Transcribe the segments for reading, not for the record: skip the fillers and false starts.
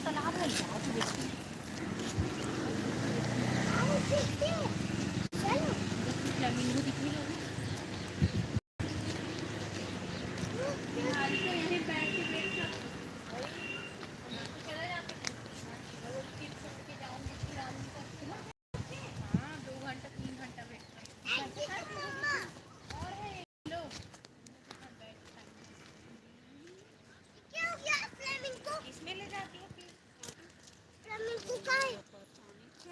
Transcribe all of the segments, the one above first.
तालाब है यार, तू देखी फ्लेमिंगो दिख रही है हाँ 2 घंटा 3 घंटा इसमें ले जाती है फ्लेमिंगो का है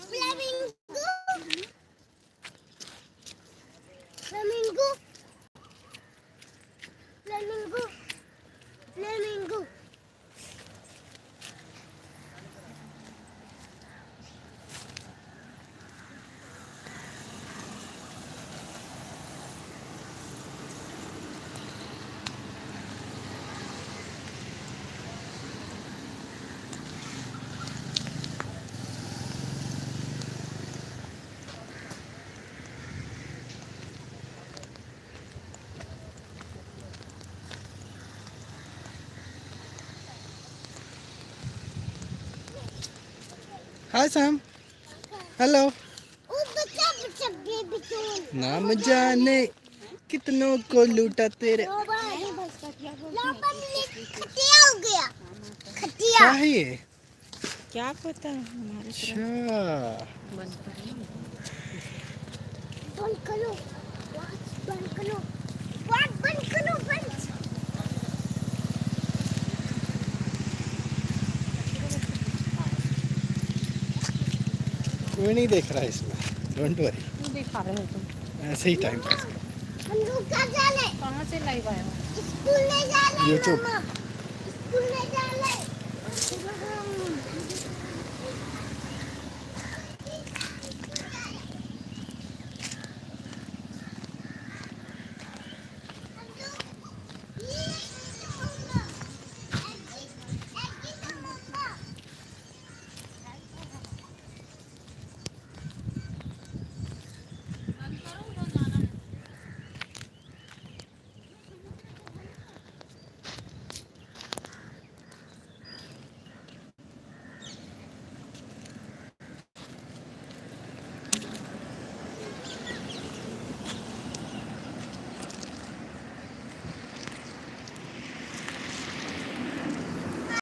फ्लेमिंगो फ्लेमिंगो फ्लेमिंगो फ्लेमिंगो हाय सैम हेलो ओ बच्चा बच्चा बेबी टूल नाम जाने कितनों को लूटा तेरे लोबा खटिया हो गया खटिया क्या है ये क्या पता हमारे अच्छा बंद कर बंद करो वाच बंद करो वाच बंद करो बंद कोई नहीं देख रहा है इसमें डोंट वरी तू दिखा रहे हो तुम ऐसे ही टाइम पास हम लोग कहाँ जाने कहाँ से लाइव आया हो स्कूल नहीं जाने YouTube। मम्मा स्कूल नहीं जाने